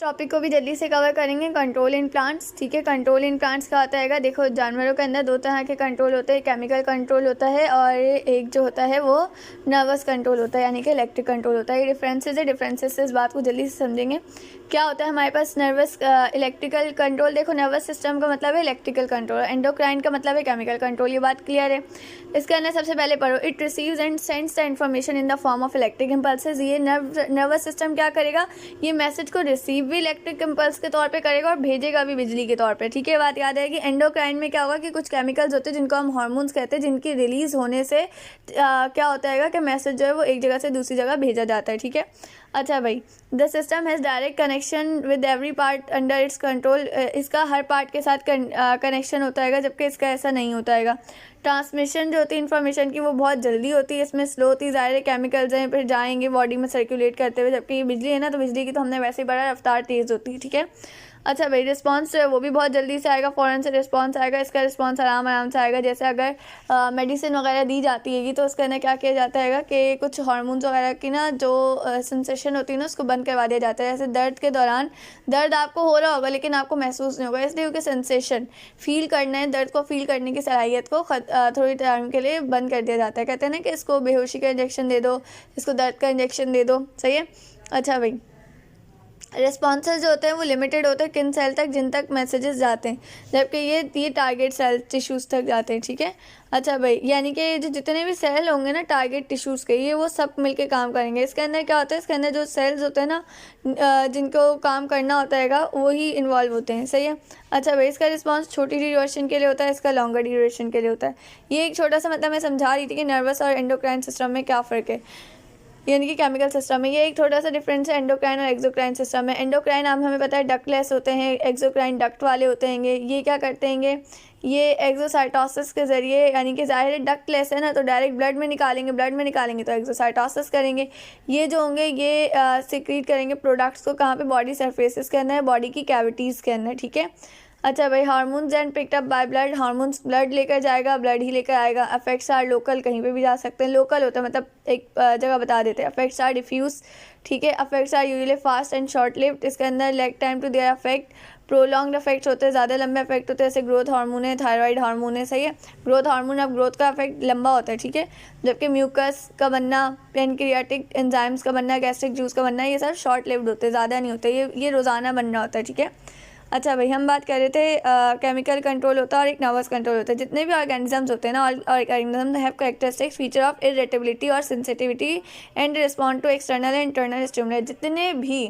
Topic को भी जल्दी से कवर करेंगे, कंट्रोल इन प्लांट्स। ठीक है, कंट्रोल इन प्लांट्स का होता है, देखो जानवरों के अंदर दो तरह के कंट्रोल होते हैं, केमिकल कंट्रोल होता है और एक जो होता है वो नर्वस कंट्रोल होता है, यानी कि इलेक्ट्रिक कंट्रोल होता है। ये डिफरेंसेस से इस बात को जल्दी से समझेंगे। क्या होता है हमारे पास नर्वस इलेक्ट्रिकल कंट्रोल। देखो नर्वस सिस्टम का मतलब है इलेक्ट्रिकल कंट्रोल, एंडोक्राइन का मतलब है केमिकल कंट्रोल। ये बात क्लियर है। इसके अंदर सबसे पहले पढ़ो, it receives and sends the information in the form of electric impulses. ये नर्वस सिस्टम क्या करेगा, ये मैसेज को रिसीव भी इलेक्ट्रिक इम्पल्स के तौर पे करेगा और भेजेगा भी बिजली के तौर पे। ठीक है, बात याद है कि एंडोक्राइन में क्या होगा कि कुछ केमिकल्स होते हैं जिनको हम हार्मोन्स कहते हैं, जिनकी रिलीज होने से क्या होता है कि मैसेज जो है वो एक जगह से दूसरी जगह भेजा जाता है। ठीक है, अच्छा भाई, the system has direct connection with every part under its control. इसका हर पार्ट के साथ कनेक्शन होता है, जबकि इसका ऐसा नहीं होता है। ट्रांसमिशन जो होती है इन्फॉर्मेशन की वो बहुत जल्दी होती है, इसमें स्लो होती है। ज़ाहिर केमिकल्स हैं फिर जाएंगे बॉडी में सर्कुलेट करते हुए, जबकि ये बिजली है ना, तो बिजली की तो हमने वैसे ही बड़ा रफ्तार तेज़ होती है। ठीक है, अच्छा भाई, रिस्पांस जो है वो भी बहुत जल्दी से आएगा, फ़ौरन से रिस्पांस आएगा। इसका रिस्पांस आराम से आएगा। जैसे अगर मेडिसिन वगैरह दी जाती है तो उसके अंदर क्या किया जाता है कि कुछ हार्मोन्स वगैरह की ना जो सेंसेशन होती है ना उसको बंद करवा दिया जाता है। जैसे दर्द के दौरान दर्द आपको हो रहा होगा लेकिन आपको महसूस नहीं होगा, इसलिए क्योंकि सेंसेशन फील करना है, दर्द को फील करने की सलाहियत को थोड़ी टाइम के लिए बंद कर दिया जाता है। कहते हैं ना कि इसको बेहोशी का इंजेक्शन दे दो, इसको दर्द का इंजेक्शन दे दो। सही है, अच्छा भाई, रिस्पॉन्सेज जो होते हैं वो लिमिटेड होते हैं किन सेल तक, जिन तक मैसेजेस जाते हैं, जबकि ये टारगेट सेल टिश्यूज़ तक जाते हैं। ठीक है, अच्छा भाई, यानी कि जो जितने भी सेल होंगे ना टारगेट टिश्यूज़ के, ये वो सब मिलके काम करेंगे। इसके अंदर क्या होता है, इसके अंदर जो सेल्स होते हैं ना जिनको काम करना होता है वही इन्वॉल्व होते हैं। सही है, अच्छा भाई, इसका रिस्पॉन्स छोटी ड्यूरेशन के लिए होता है, इसका लॉन्गर ड्यूरेशन के लिए होता है। ये एक छोटा सा मतलब मैं समझा रही थी कि नर्वस और एंडोक्राइन सिस्टम में क्या फ़र्क है, यानी कि केमिकल सिस्टम में। ये एक थोड़ा सा डिफरेंस है एंडोक्राइन और एक्सोक्राइन सिस्टम में। एंडोक्राइन आप हमें पता है डक्टलेस होते हैं, एक्सोक्राइन डक्ट वाले होते हैं। ये क्या करते हैं, ये एक्सोसाइटोसिस के ज़रिए, यानी कि ज़ाहिर है डक्टलेस है ना, तो डायरेक्ट ब्लड में निकालेंगे तो एक्सोसाइटोसिस करेंगे। ये जो होंगे ये सिक्रीट करेंगे प्रोडक्ट्स को, कहाँ पे, बॉडी सरफेसेस के अंदर, बॉडी की कैविटीज़ के अंदर। ठीक है, अच्छा भाई, hormones and picked up by blood. Hormones blood लेकर जाएगा, ब्लड ही लेकर आएगा। अफेक्ट्स आर लोकल, कहीं पे भी जा सकते हैं। लोकल होता है मतलब एक जगह बता देते हैं। Effects are diffuse. ठीक है, effects are usually fast and short lived. इसके अंदर lag time to their effect. Prolonged effects होते हैं, ज़्यादा लंबे अफेक्ट होते हैं, जैसे ग्रोथ हार्मोन है, थायराइड हार्मोन है। सही है, ग्रोथ हार्मोन, अब ग्रोथ का अफेक्ट लंबा होता है। ठीक है, जबकि म्यूकस का बनना, पेनक्रियाटिक एंजाइम्स का बनना, गैस्ट्रिक जूस का बनना, ये सब शॉर्ट लिव्ड होते हैं, ज़्यादा नहीं होते। ये रोज़ाना बनना होता है। ठीक है, अच्छा भाई, हम बात कर रहे थे केमिकल कंट्रोल होता है और एक नर्वस कंट्रोल होता है। जितने भी ऑर्गेनिजम्स होते हैं ना, organism have characteristics feature of irritability और sensitivity and respond to external and internal stimulus. जितने भी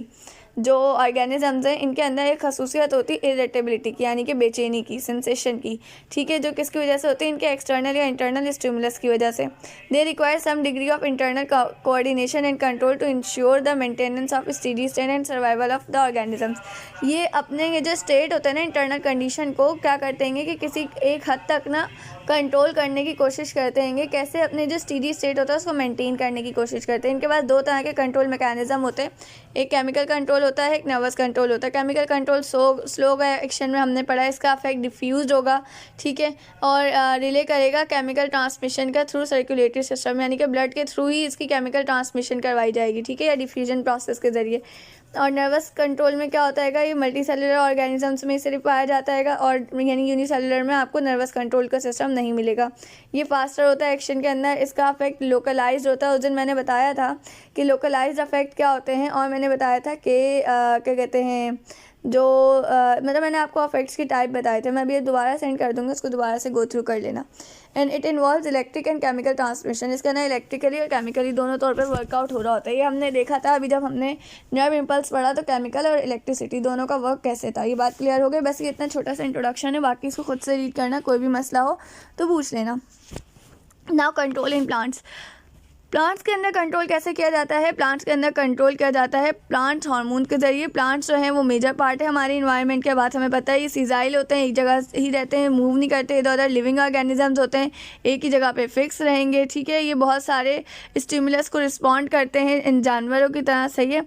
जो ऑर्गेनिजम्स हैं इनके अंदर एक खसूसियत होती है इरिटेबिलिटी की, यानी कि बेचैनी की, सेंसेशन की। ठीक है, जो किसकी वजह से होती है, इनके एक्सटर्नल या इंटरनल स्टिमुलस की वजह से। They require some degree of internal coordination and control to ensure the maintenance of steady state and survival of the organisms. ये अपने ये जो स्टेट होता है ना, इंटरनल कंडीशन को क्या करते हैं कि किसी एक हद तक ना कंट्रोल करने की कोशिश करते हैं। कैसे, अपने जो स्टेडी स्टेट होता है उसको मेंटेन करने की कोशिश करते हैं। इनके पास दो तरह के कंट्रोल मैकेनिज्म होते हैं, एक केमिकल कंट्रोल होता है, एक नर्वस कंट्रोल होता है। केमिकल कंट्रोल स्लो एक्शन में हमने पढ़ा है, इसका अफेक्ट डिफ्यूज होगा। ठीक है, और रिले करेगा केमिकल ट्रांसमिशन का थ्रू सर्कुलेटरी सिस्टम, यानी कि ब्लड के थ्रू ही इसकी केमिकल ट्रांसमिशन करवाई जाएगी। ठीक है, या डिफ्यूजन प्रोसेस के ज़रिए। और नर्वस कंट्रोल में क्या होता है, ये मल्टी सेलुलर ऑर्गेनिजम्स में सिर्फ पाया जाता है, और यानी यूनिसेलुलर में आपको नर्वस कंट्रोल का सिस्टम नहीं मिलेगा। ये फास्टर होता है एक्शन के अंदर, इसका अफेक्ट लोकलाइज्ड होता है। उस दिन मैंने बताया था कि लोकलाइज्ड अफेक्ट क्या होते हैं, और मैंने बताया था कि क्या कहते हैं, जो मतलब मैंने आपको अफेक्ट्स की टाइप बताए थे। मैं अभी ये दोबारा सेंड कर दूँगा, उसको दोबारा से गो थ्रू कर लेना। And it involves electric and chemical transmission. इसका ना इलेक्ट्रिकली और केमिकली दोनों तौर पर वर्कआउट हो रहा होता है। ये हमने देखा था अभी जब हमने नर्व इम्पल्स पढ़ा, तो केमिकल और इलेक्ट्रिसिटी दोनों का वर्क कैसे था, ये बात क्लियर हो गई। बस ये इतना छोटा सा इंट्रोडक्शन है, बाकी इसको खुद से रीड करना, कोई भी मसला हो तो पूछ लेना। Now control in plants. Plants के अंदर कंट्रोल कैसे किया जाता है, प्लांट्स के अंदर कंट्रोल किया जाता है प्लांट्स हार्मोन के ज़रिए। प्लांट्स जो हैं वो मेजर पार्ट है हमारे इन्वायरमेंट के, बात हमें पता है। ये सीजाइल होते हैं, एक जगह ही रहते हैं, मूव नहीं करते इधर उधर। लिविंग ऑर्गेनिजम्स होते हैं, एक ही जगह पे फिक्स रहेंगे। ठीक है, ये बहुत सारे स्टिमुलस को रिस्पॉन्ड करते हैं इन जानवरों की तरह। सही है,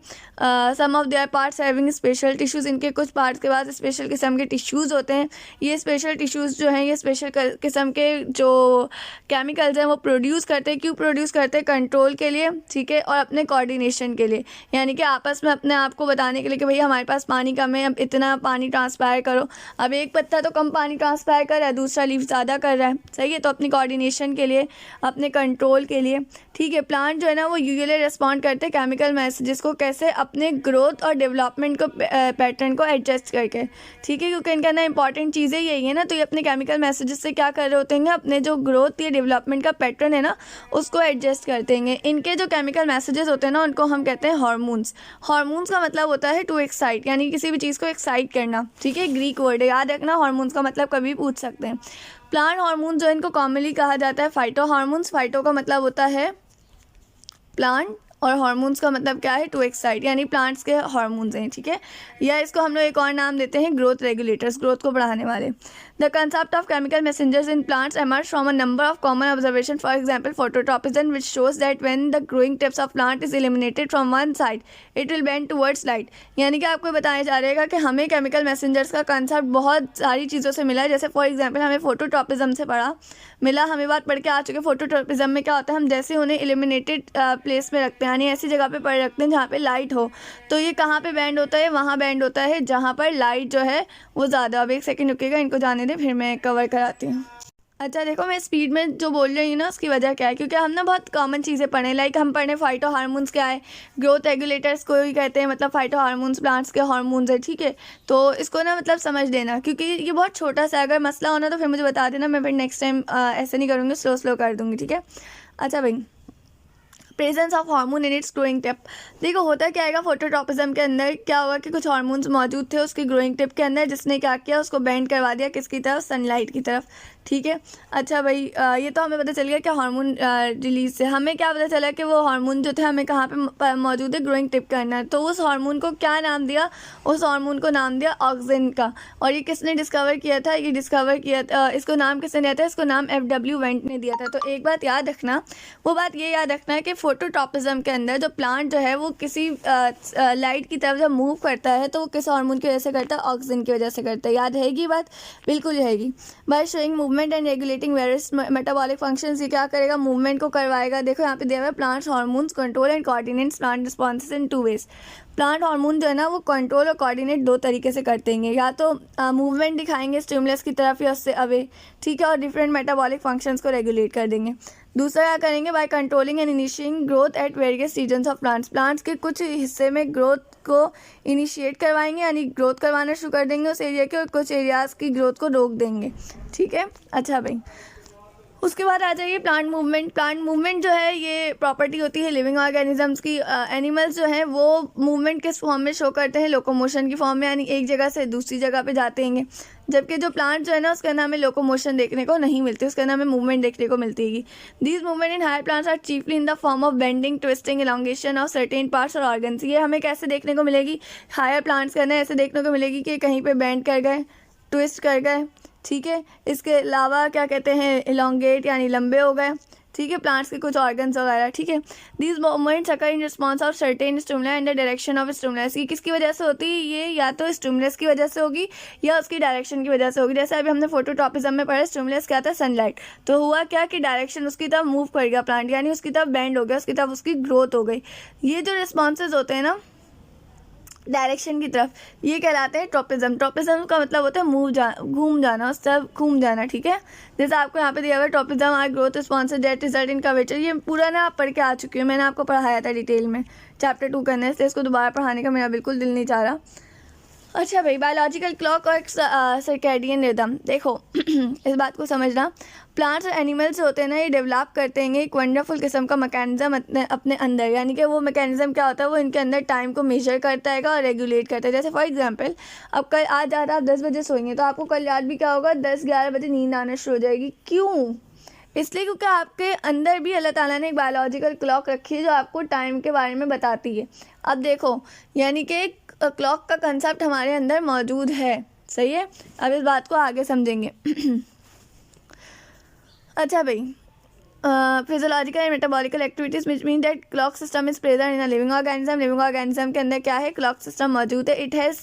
some of their parts having special tissues. इनके कुछ पार्ट्स के बाद स्पेशल किस्म के टिश्यूज़ होते हैं। ये स्पेशल टिश्यूज़ जो हैं ये स्पेशल किस्म के जो केमिकल्स हैं वो प्रोड्यूस करते हैं। क्यों प्रोड्यूस करते हैं, कंट्रोल के लिए, ठीक है, और अपने कोऑर्डिनेशन के लिए, यानी कि आपस में अपने आप को बताने के लिए कि भैया हमारे पास पानी कम है, अब इतना पानी ट्रांसपायर करो। अब एक पत्ता तो कम पानी ट्रांसपायर कर रहा है, दूसरा लीफ ज़्यादा कर रहा है, सही है, तो अपनी कोऑर्डिनेशन के लिए, अपने कंट्रोल के लिए, ठीक है। प्लांट जो है ना वो यूजुअली रिस्पॉन्ड करते हैं केमिकल मैसेजेस को, कैसे, अपने ग्रोथ और डेवलपमेंट को पैटर्न को एडजस्ट करके, ठीक है, क्योंकि इनका ना इंपॉर्टेंट चीज़ें यही है ना, तो ये अपने केमिकल मैसेजेस से क्या कर रहे होते हैं, अपने जो ग्रोथ या डेवलपमेंट का पैटर्न है ना उसको एडजस्ट करते हैं। इनके जो केमिकल मैसेजेस होते हैं ना उनको हम कहते हैं हार्मोन्स। हार्मोन्स का मतलब होता है टू एक्साइट, यानी किसी भी चीज़ को एक्साइट करना, ठीक है, ग्रीक वर्ड है, याद रखना, हार्मोन्स का मतलब कभी पूछ सकते हैं। प्लांट हार्मोन जो इनको कॉमनली कहा जाता है फाइटो हार्मोन्स। फाइटो का मतलब होता है प्लांट और हार्मोन्स का मतलब क्या है, टू एक्साइट, यानी प्लांट्स के हार्मोन्स हैं, ठीक है, या इसको हम लोग एक और नाम देते हैं ग्रोथ रेगुलेटर्स, ग्रोथ को बढ़ाने वाले। The concept of chemical messengers in plants emerge from a number of common observations. For example, phototropism, which shows that when the growing tips of plant is eliminated from one side, it will bend towards light. यानी कि आपको बताया जा रहेगा कि हमें chemical messengers का concept बहुत सारी चीज़ों से मिला है। जैसे फॉर एग्जांपल हमें फोटोट्रॉपिज्म से मिला, हमें बात पढ़ के आ चुके। फोटोट्रॉपिज्म में क्या होता है, हम जैसे उन्हें एलिमिनेटेड प्लेस में रखते हैं, यानी ऐसी जगह पे पड़ रखते हैं जहाँ पे लाइट हो, तो ये कहाँ पे बैंड होता है, वहाँ बैंड होता है जहाँ पर लाइट जो है वो ज़्यादा। अब एक सेकंड रुकिएगा, इनको जाने दे, फिर मैं कवर कराती हूँ। अच्छा देखो, मैं स्पीड में जो बोल रही हूँ ना उसकी वजह क्या है, क्योंकि हम ना बहुत कॉमन चीज़ें पढ़े, लाइक हम पढ़े फाइटो हार्मोन्स क्या है, ग्रोथ रेगुलेटर्स को ही कहते हैं, मतलब फाइटो हार्मोन्स प्लांट्स के हार्मोन्स है, ठीक है, तो इसको ना मतलब समझ लेना, क्योंकि ये बहुत छोटा सा, अगर मसला होना तो फिर मुझे बता देना, मैं फिर नेक्स्ट टाइम ऐसे नहीं करूँगी, स्लो स्लो कर दूँगी, ठीक है। अच्छा भाई, presence of hormone in its growing tip. देखो होता क्या है, फोटोट्रॉपिज्म के अंदर क्या हुआ कि कुछ हार्मोन्स मौजूद थे उसकी ग्रोइंग टिप के अंदर, जिसने क्या किया, उसको बेंड करवा दिया किसकी तरफ, सनलाइट की तरफ, ठीक है। अच्छा भाई, ये तो हमें पता चल गया कि हार्मोन रिलीज से हमें क्या पता चला कि वो हार्मोन जो थे हमें कहाँ पे मौजूद है, ग्रोइंग टिप करना है, तो उस हार्मोन को क्या नाम दिया, उस हार्मोन को नाम दिया ऑक्सिन का। और ये किसने डिस्कवर किया था, ये डिस्कवर किया था, इसको नाम किसने दिया था, इसको नाम FW वेंट ने दिया था। तो एक बात याद रखना, वो बात ये याद रखना है कि फोटोट्रॉपिज्म के अंदर जो प्लांट जो है वो किसी लाइट की तरफ जब मूव करता है तो वो किस हार्मोन की वजह से करता है, ऑक्सिन की वजह से करता है। याद रहेगी बात, बिल्कुल रहेगी। By showing movement and regulating various metabolic functions, ये क्या करेगा, मूवमेंट को करवाएगा। देखो यहाँ पे दिया हुआ है plants hormones control and coordinates plant responses in 2 ways। Plant hormone जो है ना वो कंट्रोल और कोऑर्डिनेट 2 तरीके से करते हैं, या तो मूवमेंट दिखाएंगे स्टिमुलस की तरफ या उससे अवे, ठीक है, और डिफरेंट मेटाबॉलिक फंक्शंस को रेगुलेट कर देंगे। दूसरा क्या करेंगे, by controlling and initiating growth at various regions of plants. Plants के कुछ हिस्से में ग्रोथ को इनिशिएट करवाएंगे, यानी ग्रोथ करवाना शुरू कर देंगे उस एरिया के, और कुछ एरियाज़ की ग्रोथ को रोक देंगे, ठीक है। अच्छा भाई, उसके बाद आ जाइए प्लांट मूवमेंट। प्लांट मूवमेंट जो है ये प्रॉपर्टी होती है लिविंग ऑर्गेनिजम्स की। एनिमल्स जो हैं वो मूवमेंट किस फॉर्म में शो करते हैं, लोकोमोशन की फॉर्म में, यानी एक जगह से दूसरी जगह पे जाते हैं। जबकि जो प्लांट जो है ना उसके अंदर हमें लोकोमोशन देखने को नहीं मिलती, उसके अंदर हमें मूवमेंट देखने को मिलती है। These movement in higher plants are chiefly in the form of bending, twisting, elongation of certain parts और ऑर्गन्स। ये हमें कैसे देखने को मिलेगी, हायर प्लांट्स के अंदर ऐसे देखने को मिलेगी कि कहीं पर बेंड कर गए, ट्विस्ट कर गए, ठीक है। इसके अलावा क्या कहते हैं, इलोंगेट यानी लंबे हो गए, ठीक है, प्लांट्स के कुछ ऑर्गन्स वगैरह, ठीक है। These movements occur in response of certain stimulus and the direction of stimulus. ये किसकी वजह से होती है, ये या तो स्टिमुलस की वजह से होगी या उसकी डायरेक्शन की वजह से होगी। जैसे अभी हमने फोटोट्रॉपिज्म में पढ़ा, स्टिमुलस क्या था, सनलाइट, तो हुआ क्या कि डायरेक्शन उसकी तरफ मूव कर गया प्लांट, यानी उसकी तरफ बेंड हो गया, उसकी तरफ उसकी ग्रोथ हो गई। ये जो रिस्पॉन्सेज होते हैं ना डायरेक्शन की तरफ, ये कहलाते हैं ट्रोपिज्म। ट्रोपिज्म का मतलब होता है घूम जाना, उस तरफ घूम जाना, ठीक है। जैसे आपको यहाँ पे दिया हुआ है tropism are growth responses that result in curvature. ये पूरा ना आप पढ़ के आ चुकी हूँ, मैंने आपको पढ़ाया था डिटेल में चैप्टर 2 करने से, इसको दोबारा पढ़ाने का मेरा बिल्कुल दिल नहीं चाह रहा। अच्छा भाई, बायोलॉजिकल क्लॉक और सर्कैडियन रिदम। देखो इस बात को समझना, प्लांट्स और एनिमल्स होते हैं ना ये डेवलप करते हैं एक वंडरफुल किस्म का मैकेनिज्म अपने अंदर, यानी कि वो मैकेनिज्म क्या होता है, वो इनके अंदर टाइम को मेजर करता है और रेगुलेट करता है। जैसे फॉर एग्जांपल, अब कल आज आप 10 बजे सोएंगे तो आपको कल रात भी क्या होगा, 10-11 बजे नींद आना शुरू हो जाएगी। क्यों, इसलिए क्योंकि आपके अंदर भी अल्लाह ताला ने एक बायोलॉजिकल क्लॉक रखी है जो आपको टाइम के बारे में बताती है। अब देखो, यानी कि क्लॉक का कंसेप्ट हमारे अंदर मौजूद है, सही है। अब इस बात को आगे समझेंगे। अच्छा भाई, physiological and metabolical activities which mean that clock system is present in a living organism. Living organism के अंदर क्या है, क्लॉक सिस्टम मौजूद है। It has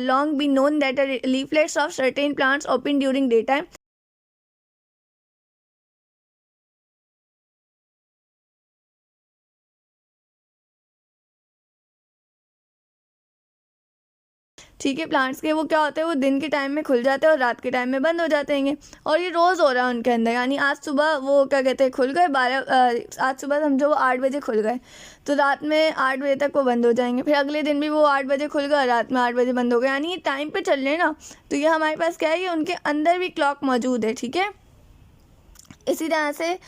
long been known that leaflets of certain plants open during day time ठीक है। Plants के वो क्या होते हैं, वो दिन के टाइम में खुल जाते हैं और रात के टाइम में बंद हो जाते हैं। और ये रोज़ हो रहा है उनके अंदर, यानी आज सुबह वो क्या कहते हैं खुल गए आज सुबह समझो वो 8 बजे खुल गए, तो रात में 8 बजे तक वो बंद हो जाएंगे। फिर अगले दिन भी वो 8 बजे खुल गए, रात में 8 बजे बंद हो गए, यानी ये टाइम पे चल रहे हैं ना। तो ये हमारे पास क्या है, ये उनके अंदर भी क्लॉक मौजूद है। ठीक है। इसी तरह से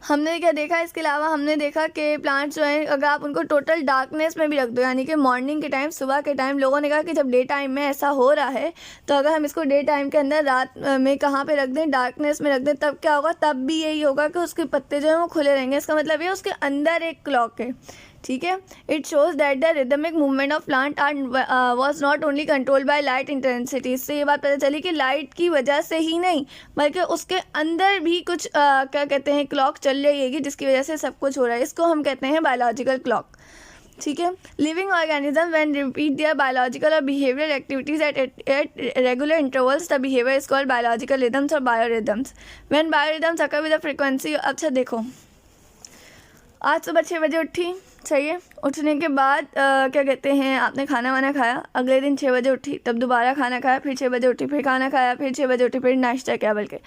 हमने क्या देखा, इसके अलावा हमने देखा कि प्लांट्स जो हैं अगर आप उनको टोटल डार्कनेस में भी रख दो, यानी कि मॉर्निंग के टाइम, सुबह के टाइम, लोगों ने कहा कि जब डे टाइम में ऐसा हो रहा है तो अगर हम इसको डे टाइम के अंदर रात में कहाँ पे रख दें, डार्कनेस में रख दें, तब क्या होगा, तब भी यही होगा कि उसके पत्ते जो हैं वो खुले रहेंगे। इसका मतलब ये उसके अंदर एक क्लॉक है। ठीक है। It shows that the rhythmic movement of plant are was not only control by light intensity. इससे ये बात पता चली कि लाइट की वजह से ही नहीं, बल्कि उसके अंदर भी कुछ क्या कहते हैं क्लॉक चल रही है जिसकी वजह से सब कुछ हो रहा है। इसको हम कहते हैं बायोलॉजिकल क्लॉक। ठीक है। Living organism when repeat their biological और behaviour activities at regular intervals, the behaviour is called biological rhythms और biorhythms. When biorhythms occur with the frequency, अच्छा देखो, आज सुबह 6 बजे उठी, सही है। उठने के बाद क्या कहते हैं आपने खाना वाना खाया, अगले दिन 6 बजे उठी, तब दोबारा खाना खाया, फिर 6 बजे उठी, फिर खाना खाया, फिर 6 बजे उठी, फिर नाश्ता किया बल्कि।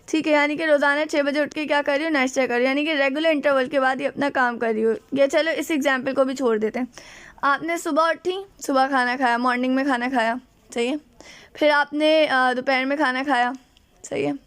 ठीक है। यानी कि रोज़ाना 6 बजे उठ के क्या कर रही हूँ, नाश्ता कर रही हूँ, यानी कि रेगुलर इंटरवल के बाद ये अपना काम कर रही हूँ। ये चलो इस एग्जाम्पल को भी छोड़ देते हैं। आपने सुबह उठी, सुबह खाना खाया, मॉर्निंग में खाना खाया, सही है। फिर आपने दोपहर में खाना खाया, सही है,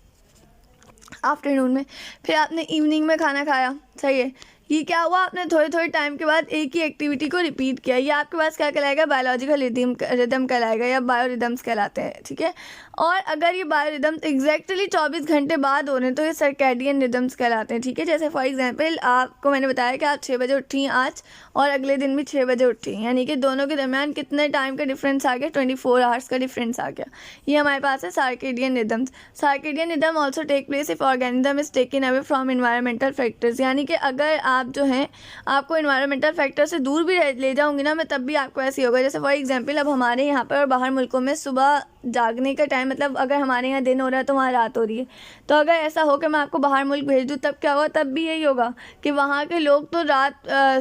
आफ्टरनून में, फिर आपने इवनिंग में खाना खाया, सही है। ये क्या हुआ, आपने थोड़े थोड़े टाइम के बाद एक ही एक्टिविटी को रिपीट किया। ये आपके पास क्या कहलाएगा, बायोलॉजिकल रिदम कहलाएगा या बायोरिदम्स कहलाते हैं। ठीक है। और अगर ये बायोरिदम्स एग्जैक्टली 24 घंटे बाद हो रहे हैं तो ये सर्कैडियन रिदम्स कहलाते हैं। ठीक है। जैसे फॉर एग्जांपल आपको मैंने बताया कि आप 6 बजे उठी आज और अगले दिन भी 6 बजे उठी, यानी कि दोनों के दरमियान कितने टाइम का डिफरेंस आ गया, 24 आवर्स का डिफरेंस आ गया। ये हमारे पास है circadian rhythms. Circadian rhythm also take place if organism is taken away from environmental factors, यानी कि अगर आप जो हैं आपको एनवायरमेंटल फैक्टर से दूर भी ले जाऊंगी ना मैं, तब भी आपको ऐसे होगा। जैसे फॉर एग्जांपल अब हमारे यहाँ पर और बाहर मुल्कों में सुबह जागने का टाइम, मतलब अगर हमारे यहाँ दिन हो रहा है तो वहाँ रात हो रही है, तो अगर ऐसा हो कि मैं आपको बाहर मुल्क भेज दूँ तब क्या होगा, तब भी यही होगा कि वहाँ के लोग तो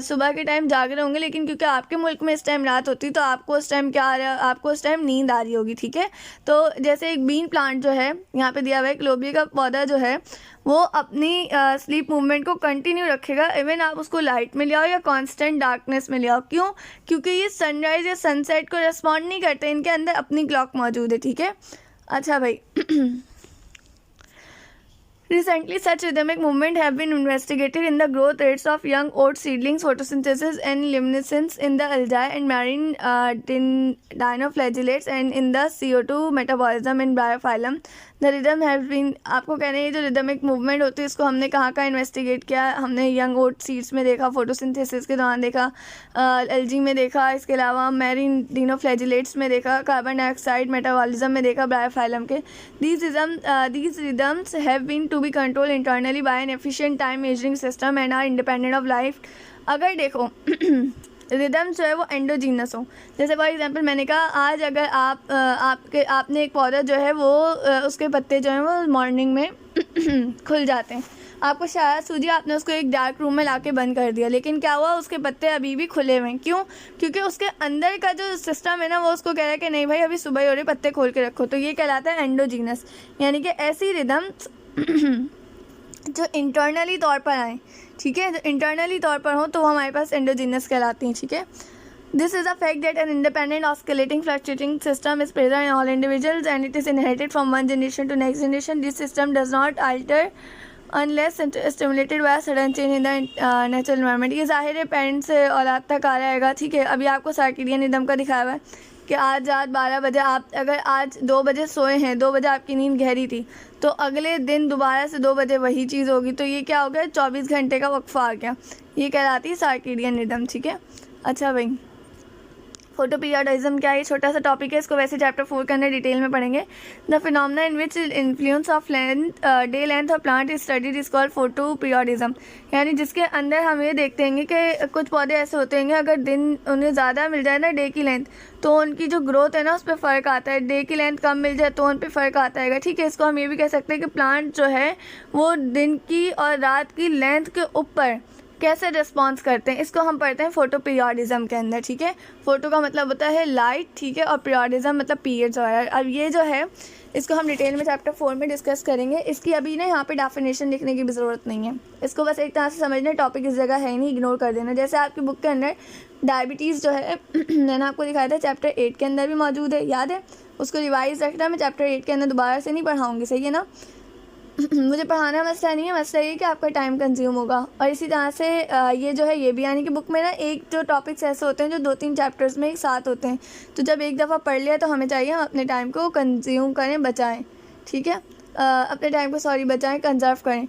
सुबह के टाइम जाग रहे होंगे, लेकिन क्योंकि आपके मुल्क में इस टाइम रात होती तो आपको उस टाइम क्या आ रहा है, आपको उस टाइम नींद आ रही होगी। ठीक है। तो जैसे एक बीन प्लांट जो है यहाँ पे दिया हुआ है, लोबिया का पौधा जो है वो अपनी स्लीप मूवमेंट को कंटिन्यू रखेगा, इवन आप उसको लाइट में ले आओ या कांस्टेंट डार्कनेस में ले आओ। क्यों? क्योंकि ये सनराइज या सनसेट को रिस्पॉन्ड नहीं करते, इनके अंदर अपनी क्लॉक मौजूद है। ठीक है। अच्छा भाई Recently, such rhythmic movement have been investigated in the growth rates of young oat seedlings, photosynthesis and luminescence in the algae and marine dinoflagellates, and in the CO2 metabolism in biofilm. The rhythm has been, आपको कह रहे हैं जो rhythmic movement होती है इसको हमने कहाँ का इन्वेस्टिगेट किया, हमने यंग ओट सीड्स में देखा, फोटोसिंथेसिस के दौरान देखा, एल्जी में देखा, इसके अलावा मैरीन डिनोफ्लैजिलेट्स में देखा, कार्बन डाइऑक्साइड मेटाबॉलिज्म में देखा, बायोफाइलम के। These rhythms have been to be controlled internally by an efficient time measuring system and are independent of life. अगर देखो रिदम जो है वो एंडोजीनस हो, जैसे फॉर एग्जांपल मैंने कहा आज अगर आपने एक पौधा जो है वो उसके पत्ते जो हैं वो मॉर्निंग में खुल जाते हैं, आपको शायद सूझी, आपने उसको एक डार्क रूम में लाके बंद कर दिया, लेकिन क्या हुआ, उसके पत्ते अभी भी खुले हुए हैं। क्यों? क्योंकि उसके अंदर का जो सिस्टम है ना वो उसको कह रहा है कि नहीं भाई अभी सुबह ही हो रही, पत्ते खोल के रखो। तो ये कहलाता है एंडोजीनस, यानी कि ऐसी रिदम जो इंटरनली तौर पर आए। ठीक है। जो इंटरनली तौर पर हो तो वो हमारे पास एंडोजीनस कहलाती हैं। ठीक है। This is a fact that an independent oscillating fluctuating system is present in all individuals and it is inherited from one generation to next generation. This system does not alter unless stimulated by a sudden change in the natural environment. ये ज़ाहिर है parents से औलाद तक आ रहेगा। ठीक है। अभी आपको सर्कैडियन रिदम का दिखाया हुआ है कि आज रात 12 बजे आप अगर आज 2 बजे सोए हैं, 2 बजे आपकी नींद गहरी थी, तो अगले दिन दोबारा से 2 बजे वही चीज़ होगी। तो ये क्या हो गया, 24 घंटे का वक्फा आ गया। ये कहलाती है सर्कैडियन रिदम। ठीक है। अच्छा भाई फोटो पीरियोडिज्म क्या है, ये छोटा सा टॉपिक है, इसको वैसे चैप्टर 4 के अंदर डिटेल में पढ़ेंगे। The phenomena in which influence of day length of plant is studied is called photo periodism, यानी जिसके अंदर हम ये देखते हैं कि कुछ पौधे ऐसे होते हैं अगर दिन उन्हें ज़्यादा मिल जाए ना डे की लेंथ, तो उनकी जो ग्रोथ है ना उस पर फ़र्क आता है, डे की लेंथ कम मिल जाए तो उन पर फ़र्क आता है। ठीक है। इसको हम ये भी कह सकते हैं कि प्लांट जो है वो दिन की और रात की लेंथ के ऊपर कैसे रिस्पॉन्स करते हैं, इसको हम पढ़ते हैं फोटो पीरियोडिज्म के अंदर, ठीक है। फोटो का मतलब होता है लाइट, ठीक है, और पीरियोडिज्म मतलब पीरियड्स वगैरह। अब ये जो है इसको हम डिटेल में चैप्टर 4 में डिस्कस करेंगे। इसकी अभी ना यहाँ पे डेफिनेशन लिखने की भी ज़रूरत नहीं है, इसको बस एक तरह से समझना, टॉपिक इस जगह है ही नहीं, इग्नोर कर देना। जैसे आपकी बुक के अंदर डायबिटीज़ जो है मैंने आपको दिखाया था चैप्टर 8 के अंदर भी मौजूद है, याद है, उसको रिवाइज रखना। मैं चैप्टर 8 के अंदर दोबारा से नहीं पढ़ाऊँगी, सही है ना। मुझे पढ़ाना मसला नहीं है, मसला ये कि आपका टाइम कंज्यूम होगा। और इसी तरह से ये जो है ये भी, यानी कि बुक में ना एक जो टॉपिक्स ऐसे होते हैं जो 2-3 चैप्टर्स में एक साथ होते हैं, तो जब एक दफ़ा पढ़ लिया तो हमें चाहिए हम अपने टाइम को कंज्यूम करें, बचाएं, ठीक है, अपने टाइम को बचाएं, कंजर्व करें।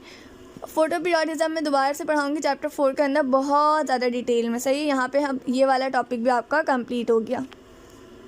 फोटो पीरियोडिज्म में दोबारा से पढ़ाऊँगी चैप्टर 4 के अंदर बहुत ज़्यादा डिटेल में, सही है। यहाँ पर हम ये वाला टॉपिक भी आपका कम्प्लीट हो गया।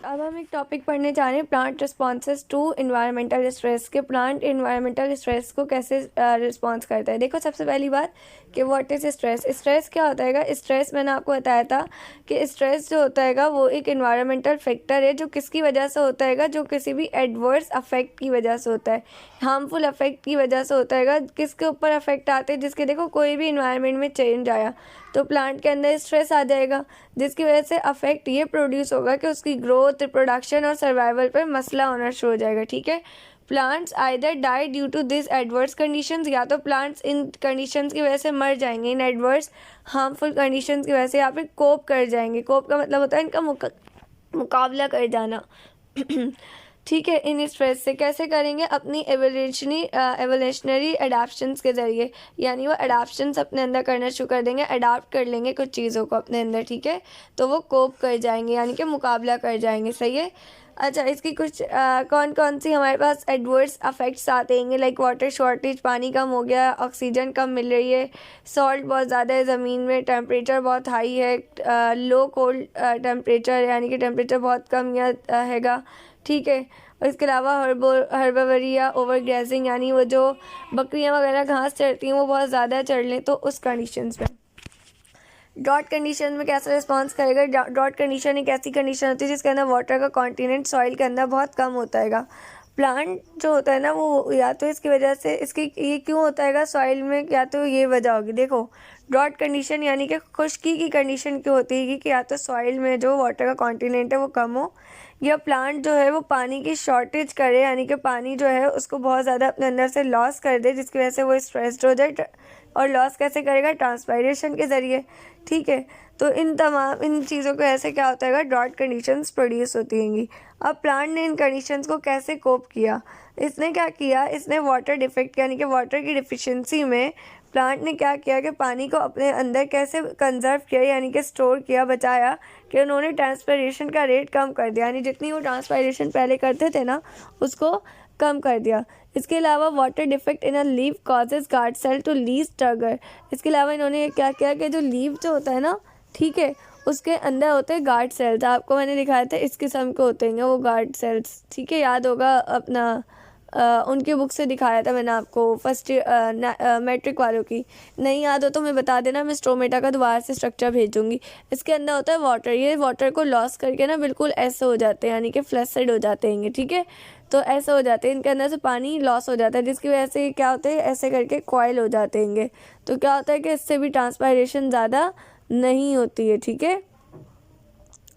अब हम एक टॉपिक पढ़ने जा रहे हैं, plant responses to environmental stress, के प्लांट इन्वायरमेंटल स्ट्रेस को कैसे रिस्पॉन्स करता है। देखो सबसे पहली बात कि व्हाट इज़ स्ट्रेस। स्ट्रेस क्या होता है? स्ट्रेस मैंने आपको बताया था कि स्ट्रेस जो होता है वो एक इन्वायरमेंटल फैक्टर है जो किसकी वजह से होता है, जो किसी भी एडवर्स अफेक्ट की वजह से होता है, हार्मफुल अफेक्ट की वजह से होता है। किसके ऊपर अफेक्ट आते हैं? जिसके देखो कोई भी इन्वायरमेंट में चेंज आया तो प्लांट के अंदर स्ट्रेस आ जाएगा, जिसकी वजह से अफेक्ट ये प्रोड्यूस होगा कि उसकी ग्रोथ, रिप्रोडक्शन और सर्वाइवल पर मसला होना शुरू हो जाएगा, ठीक है। Plants either die due to this adverse conditions, या तो प्लांट्स इन कंडीशंस की वजह से मर जाएंगे, इन एडवर्स हार्मफुल कंडीशंस की वजह से, या फिर कोप कर जाएंगे। कोप का मतलब होता है इनका मुकाबला कर जाना ठीक है। इन स्ट्रेस से कैसे करेंगे? अपनी एवोल्यूशनरी अडाप्शंस के ज़रिए, यानी वो अडाप्शंस अपने अंदर करना शुरू कर देंगे, अडाप्ट कर लेंगे कुछ चीज़ों को अपने अंदर, ठीक है, तो वो कोप कर जाएंगे, यानी कि मुकाबला कर जाएंगे, सही है। अच्छा, इसकी कुछ कौन कौन सी हमारे पास एडवर्स अफेक्ट्स आते हैं, लाइक वाटर शॉर्टेज, पानी कम हो गया, ऑक्सीजन कम मिल रही है, सॉल्ट बहुत ज़्यादा है ज़मीन में, टेम्परेचर बहुत हाई है, लो कोल्ड टेम्परेचर, यानी कि टेम्परेचर बहुत कम या हैगा, ठीक है। और इसके अलावा हर्बवरी या ओवर ग्रेजिंग, यानी वो जो बकरियां वगैरह घास चढ़ती हैं वो बहुत ज़्यादा चढ़ लें, तो उस कंडीशंस में। ड्रॉट कंडीशन में कैसे रिस्पॉन्स करेगा? ड्रॉट कंडीशन एक ऐसी कंडीशन होती है जिसके अंदर वाटर का कॉन्टीनेंट सॉइल के अंदर बहुत कम होता है। प्लांट जो होता है ना वो या तो इसकी वजह से, इसकी ये क्यों होता है सॉइल में, या तो ये वजह होगी। देखो ड्रॉट कंडीशन यानी कि खुश्की की कंडीशन क्यों होती है कि या तो सॉइल में जो वाटर का कॉन्टीनेंट है वो कम हो, या प्लांट जो है वो पानी की शॉर्टेज करे, यानी कि पानी जो है उसको बहुत ज़्यादा अपने अंदर से लॉस कर दे, जिसकी वजह से वो स्ट्रेस्ड हो जाए। और लॉस कैसे करेगा? ट्रांसपायरेशन के ज़रिए, ठीक है। तो इन चीज़ों को ऐसे क्या होता है, ड्रॉट कंडीशंस प्रोड्यूस होती हैंगी। अब प्लांट ने इन कंडीशंस को कैसे कोप किया? इसने क्या किया, इसने वाटर डिफेक्ट यानी कि वाटर की डिफिशिएंसी में प्लांट ने क्या किया कि पानी को अपने अंदर कैसे कंजर्व किया, यानी कि स्टोर किया, बचाया, कि उन्होंने ट्रांसपायरेशन का रेट कम कर दिया, यानी जितनी वो ट्रांसपायरेशन पहले करते थे ना उसको कम कर दिया। इसके अलावा water defect in a leave causes guard cell to lose turgor. इसके अलावा इन्होंने क्या किया कि जो लीव जो होता है ना, ठीक है, उसके अंदर होते हैं गार्ड सेल्स, आपको मैंने दिखाया था इस किस्म के होते हैं वो गार्ड सेल्स, ठीक है, याद होगा अपना उनकी बुक से दिखाया था मैंने आपको फर्स्ट मैट्रिक वालों की। नहीं याद हो तो मैं बता देना, मैं स्टोमेटा का दोबारा से स्ट्रक्चर भेजूंगी। इसके अंदर होता है वाटर, ये वाटर को लॉस करके ना बिल्कुल ऐसे हो जाते हैं, यानी कि फ्लैसिड हो जाते हैं, ठीक है, तो ऐसे हो जाते हैं, इनके अंदर से पानी लॉस हो जाता है, जिसकी वजह से क्या होता है ऐसे करके कॉइल हो जाते हैं। तो क्या होता है कि इससे भी ट्रांसपायरेशन ज़्यादा नहीं होती है, ठीक है।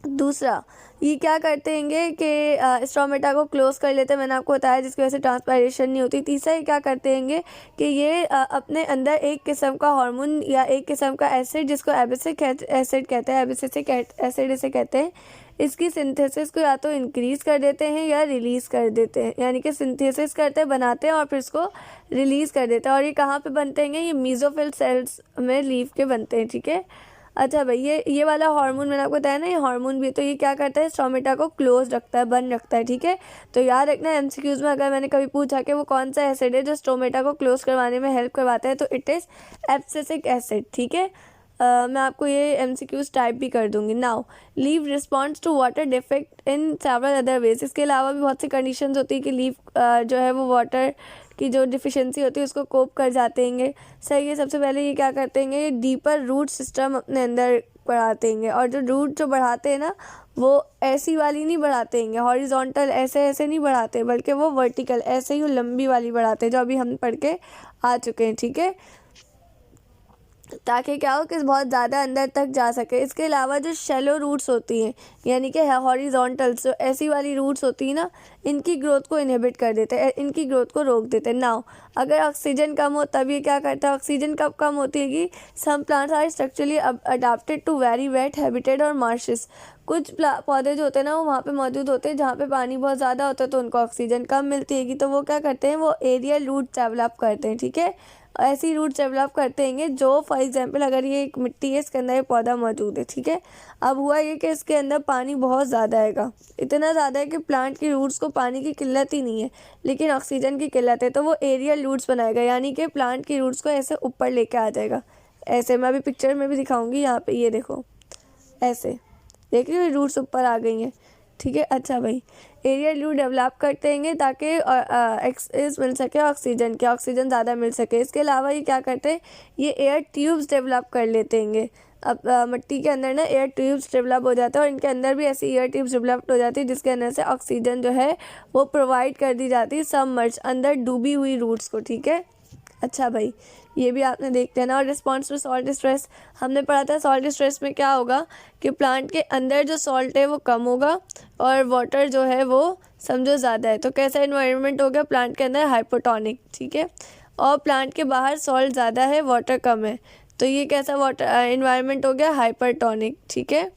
दूसरा ये क्या करते हैं कि स्टोमेटा को क्लोज कर लेते हैं, मैंने आपको बताया, जिसकी वजह से ट्रांसपायरेशन नहीं होती। तीसरा ये क्या करते हैं कि ये अपने अंदर एक किस्म का हार्मोन या एक किस्म का एसिड, जिसको एबिसिक एसिड कहते हैं, एबिसिक एसिड इसे कहते हैं, इसकी सिंथेसिस को या तो इंक्रीज़ कर देते हैं या रिलीज़ कर देते हैं, यानी कि सिंथेसिस करते हैं, बनाते हैं और फिर इसको रिलीज़ कर देते हैं। और ये कहाँ पे बनते हैं? ये मीज़ोफिल सेल्स में लीफ के बनते हैं, ठीक है। अच्छा भाई, ये वाला हार्मोन मैंने आपको बताया ना, ये हार्मोन भी, तो ये क्या करता है, स्टोमेटा को क्लोज रखता है, बंद रखता है, ठीक है। तो याद रखना एमसीक्यूज़ में अगर मैंने कभी पूछा कि वो कौन सा एसिड है जो स्टोमेटा को क्लोज करवाने में हेल्प करवाता है, तो इट इज़ एब्सिसिक एसिड, ठीक है। मैं आपको ये एमसीक्यूज़ टाइप भी कर दूंगी। Now leave response to water defect in several other ways. इसके अलावा भी बहुत सी कंडीशंस होती है कि लीव जो है वो वाटर की जो डिफिशिएंसी होती है उसको कोप कर जाते हैं, सही है। सबसे पहले ये क्या करते हैं, ये डीपर रूट सिस्टम अपने अंदर बढ़ाते हैं, और जो रूट जो बढ़ाते हैं ना वो ऐसी वाली नहीं बढ़ाते हैं, हॉरिजॉन्टल ऐसे नहीं बढ़ाते, बल्कि वो वर्टिकल ऐसे ही लंबी वाली बढ़ाते हैं, जो अभी हम पढ़ के आ चुके हैं, ठीक है। ताकि क्या हो कि बहुत ज़्यादा अंदर तक जा सके। इसके अलावा जो शैलो रूट्स होती हैं यानी कि हॉरिजॉन्टल, जो ऐसी वाली रूट्स होती हैं ना, इनकी ग्रोथ को इनहिबिट कर देते हैं, इनकी ग्रोथ को रोक देते हैं। नाउ अगर ऑक्सीजन कम हो तब ये क्या करता है, ऑक्सीजन कब कम होती है कि some plants are structurally adapted to very wet habitat और मार्शेस। कुछ पौधे जो होते हैं ना वो वहाँ पे मौजूद होते हैं जहाँ पे पानी बहुत ज़्यादा होता है, तो उनको ऑक्सीजन कम मिलती है, तो वो क्या करते हैं, वो एरियल रूट्स डेवलप करते हैं। ठीक है, ऐसी रूट्स डेवलप करते हैं जो फॉर एग्जांपल अगर ये एक मिट्टी है, इसके अंदर ये पौधा मौजूद है। ठीक है, अब हुआ ये कि इसके अंदर पानी बहुत ज़्यादा आएगा, इतना ज़्यादा है कि प्लांट की रूट्स को पानी की किल्लत ही नहीं है लेकिन ऑक्सीजन की किल्लत है, तो वो एरियल रूट्स बनाएगा, यानी कि प्लांट की रूट्स को ऐसे ऊपर लेके आ जाएगा। ऐसे मैं अभी पिक्चर में भी दिखाऊंगी, यहाँ पे ये देखो, ऐसे देख रहे हो रूट्स ऊपर आ गई हैं। ठीक है, अच्छा भाई, एरियल रूट डेवलप करते हैं ताकि एक्सेस मिल सके ऑक्सीजन के, ऑक्सीजन ज़्यादा मिल सके। इसके अलावा ये क्या करते हैं, ये एयर ट्यूब्स डेवलप कर लेते हैं। अब मिट्टी के अंदर ना एयर ट्यूब्स डेवलप हो जाता है और इनके अंदर भी ऐसी एयर ट्यूब्स डेवलप हो जाती है जिसके अंदर से ऑक्सीजन जो है वो प्रोवाइड कर दी जाती है सबमर्ज, अंदर डूबी हुई रूट्स को। ठीक है, अच्छा भाई, ये भी आपने देख लेना। और रिस्पॉन्स टू सॉल्ट स्ट्रेस, हमने पढ़ा था सॉल्ट स्ट्रेस में क्या होगा कि प्लांट के अंदर जो सॉल्ट है वो कम होगा और वाटर जो है वो समझो ज़्यादा है, तो कैसा इन्वायरमेंट हो गया, प्लांट के अंदर हाइपोटोनिक। ठीक है, और प्लांट के बाहर सॉल्ट ज़्यादा है, वाटर कम है, तो ये कैसा वाटर इन्वायरमेंट हो गया, हाइपरटोनिक। ठीक है,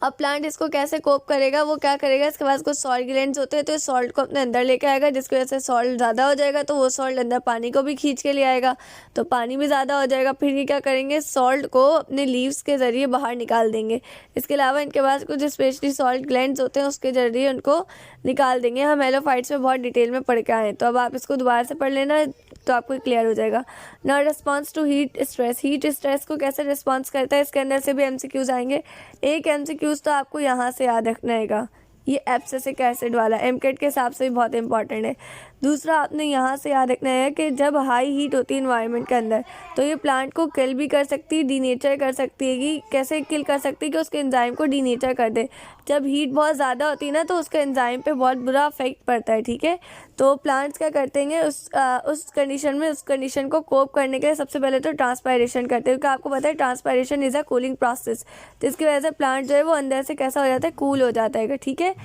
अब प्लांट इसको कैसे कोप करेगा, वो क्या करेगा, इसके पास कुछ सॉल्ट ग्लैंड्स होते हैं, तो इस सॉल्ट को अपने अंदर लेके आएगा, जिसकी वजह से सॉल्ट ज़्यादा हो जाएगा, तो वो सॉल्ट अंदर पानी को भी खींच के ले आएगा, तो पानी भी ज़्यादा हो जाएगा। फिर ये क्या करेंगे, सॉल्ट को अपने लीव्स के ज़रिए बाहर निकाल देंगे। इसके अलावा इनके पास कुछ स्पेशली सॉल्ट ग्लैंड्स होते हैं, उसके ज़रिए उनको निकाल देंगे। हम हेलोफाइट्स में बहुत डिटेल में पढ़ के आए हैं, तो अब आप इसको दोबारा से पढ़ लेना तो आपको क्लियर हो जाएगा। ना response to heat stress, heat stress को कैसे रिस्पॉन्स करता है, इसके अंदर से भी एमसीक्यूज आएंगे। एक एमसीक्यूज तो आपको यहाँ से याद रखना है, ये एब्सिसिक एसिड वाला एमकेट के हिसाब से भी बहुत इंपॉर्टेंट है। दूसरा आपने यहाँ से याद रखना है कि जब हाई हीट होती है इन्वायरमेंट के अंदर, तो ये प्लांट को किल भी कर सकती है, डीनेचर कर सकती है। कि कैसे किल कर सकती है कि उसके एंजाइम को डीनेचर कर दे। जब हीट बहुत ज़्यादा होती है ना, तो उसके एंजाइम पे बहुत बुरा इफेक्ट पड़ता है। ठीक है, तो प्लांट्स क्या करते हैं, उस कंडीशन में, उस कंडीशन को कोप करने के लिए सबसे पहले तो ट्रांसपायरेशन करते हैं, क्योंकि आपको पता है transpiration is a cooling process, तो इसकी वजह से प्लांट जो है वो अंदर से कैसा हो जाता है, कूल हो जाता है। ठीक है,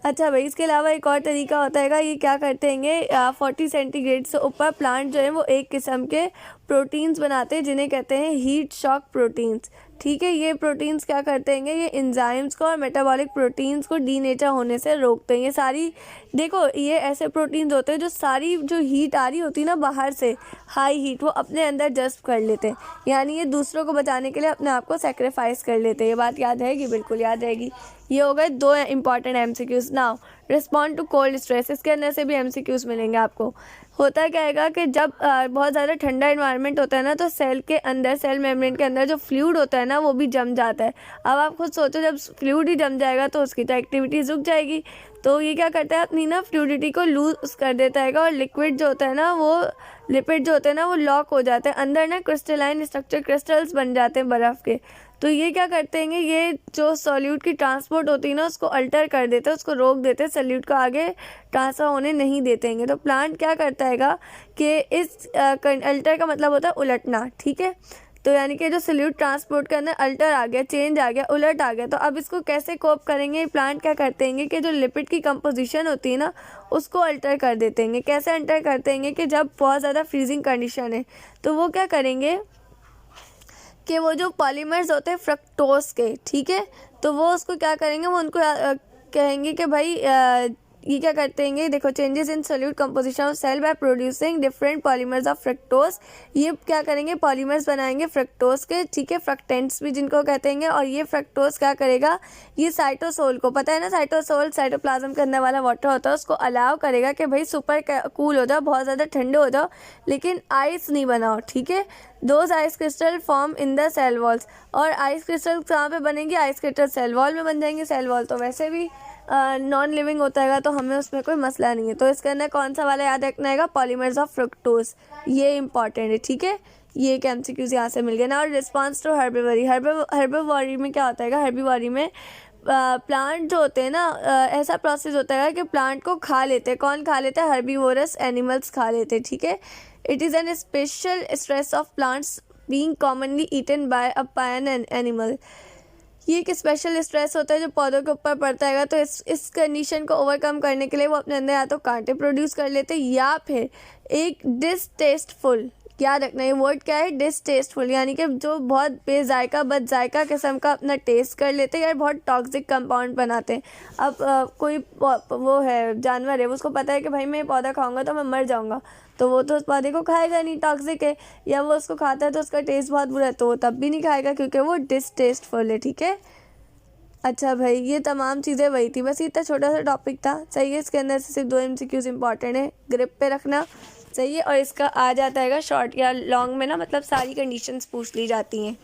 अच्छा भाई, इसके अलावा एक और तरीका होता है, ये क्या करते हैं, 40 सेंटीग्रेड से ऊपर प्लांट जो है वो एक किस्म के प्रोटीन्स बनाते हैं जिन्हें कहते हैं हीट शॉक प्रोटीन्स। ठीक है, ये प्रोटीन्स क्या करते हैं, ये एंजाइम्स को और मेटाबॉलिक प्रोटीन्स को डीनेचर होने से रोकते हैं। ये सारी देखो, ये ऐसे प्रोटीन्स होते हैं जो सारी जो हीट आ रही होती है ना बाहर से, हाई हीट, वो अपने अंदर जस्ट कर लेते हैं, यानी ये दूसरों को बचाने के लिए अपने आप को सेक्रीफाइस कर लेते हैं। ये बात याद रहेगी, बिल्कुल याद रहेगी। ये हो गए 2 important MCQs. Now respond to cold stress, इसके अंदर से भी एमसीक्यूज मिलेंगे आपको। होता क्या है कि जब बहुत ज़्यादा ठंडा इन्वायरमेंट होता है ना, तो सेल के अंदर, सेल मेम्ब्रेन के अंदर जो फ्लूइड होता है ना, वो भी जम जाता है। अब आप खुद सोचो, जब फ्लूइड ही जम जाएगा तो उसकी तो एक्टिविटी रुक जाएगी, तो ये क्या करता है, अपनी ना फ्लूइडिटी को लूज कर देता है और लिक्विड जो होता है ना, वो लिपिड जो होते हैं ना, वो लॉक हो जाते हैं अंदर ना, क्रिस्टलाइन स्ट्रक्चर, क्रिस्टल्स बन जाते हैं बर्फ़ के। तो ये क्या करते हैं, ये जो सॉल्यूट की ट्रांसपोर्ट होती है ना, उसको अल्टर कर देते हैं, उसको रोक देते हैं, सॉल्यूट को आगे ट्रांसफर होने नहीं देते हैं। तो प्लांट क्या करता है कि इस अल्टर का मतलब होता है उलटना। ठीक है, तो यानी कि जो सॉल्यूट ट्रांसपोर्ट के अंदर अल्टर आ गया, चेंज आ गया, उलट आ गया, तो अब इसको कैसे कोप करेंगे, प्लांट क्या करते हैं कि जो लिपिड की कंपोजिशन होती है ना, उसको अल्टर कर देते हैं। कैसे अल्टर करते हैं कि जब बहुत ज़्यादा फ्रीजिंग कंडीशन है, तो वो क्या करेंगे कि वो जो पॉलीमर्स होते हैं फ्रक्टोज के, ठीक है, तो वो उसको क्या करेंगे, वो उनको कहेंगे कि भाई ये क्या करते हैं, देखो, changes in solute composition of cell by producing different polymers of fructose. ये क्या करेंगे, पॉलीमर्स बनाएंगे फ्रक्टोज के। ठीक है, फ्रक्टेंट्स भी जिनको कहते हैं। और ये फ्रक्टोज क्या करेगा, ये साइटोसोल को, पता है ना, साइटोसोल साइटोप्लाज्म के अंदर वाला वाटर होता है, उसको अलाउ करेगा कि भाई सुपर कूल हो जाओ, बहुत ज़्यादा ठंडे हो जाओ, लेकिन आइस नहीं बनाओ। ठीक है, those ice crystal form in the cell walls. और आइस क्रिस्टल कहाँ पे बनेंगे, आइस क्रिस्टल सेल वॉल में बन जाएंगे। सेल वॉल तो वैसे भी नॉन लिविंग होता है, तो हमें उसमें कोई मसला नहीं है। तो इसके अंदर कौन सा वाला याद रखना है, पॉलीमर्स ऑफ फ्रुक्टोज, ये इंपॉर्टेंट है। ठीक है, ये एक एमसीक्यूज यहाँ से मिल गया ना। और रिस्पॉन्स टू हर्बिवरी, हर्बिवरी में क्या होता है, हर्बिवरी में प्लांट जो होते हैं ना, ऐसा प्रोसेस होता है कि प्लांट को खा लेते हैं। कौन खा लेता है, हर्बीवोरस एनिमल्स खा लेते हैं। ठीक है, it is an special stress of plants being commonly eaten by an animal. ये एक स्पेशल स्ट्रेस होता है जो पौधों के ऊपर पड़ता है, तो इस कंडीशन को ओवरकम करने के लिए वो अपने अंदर या तो कांटे प्रोड्यूस कर लेते हैं या फिर एक डिसटेस्टफुल, याद रखना ये वर्ड क्या है, डिसटेस्टफुल, यानी कि जो बहुत बेजायका बदजायका किस्म का अपना टेस्ट कर लेते हैं या बहुत टॉक्सिक कंपाउंड बनाते हैं। अब कोई वो है जानवर है, उसको पता है कि भाई मैं ये पौधा खाऊंगा तो मैं मर जाऊंगा, तो वो तो उस पौधे को खाएगा नहीं, टॉक्सिक है, या वो उसको खाता है तो उसका टेस्ट बहुत बुरा है तो वो तब भी नहीं खाएगा क्योंकि वो डिसटेस्टफुल है। ठीक है, अच्छा भाई ये तमाम चीज़ें वही थी, बस इतना छोटा सा टॉपिक था, सही है। इसके अंदर से सिर्फ 2 MCQs इंपॉर्टेंट है, ग्रिप पे रखना, सही है। और इसका आ जाता है शॉर्ट या लॉन्ग में ना, मतलब सारी कंडीशंस पूछ ली जाती हैं।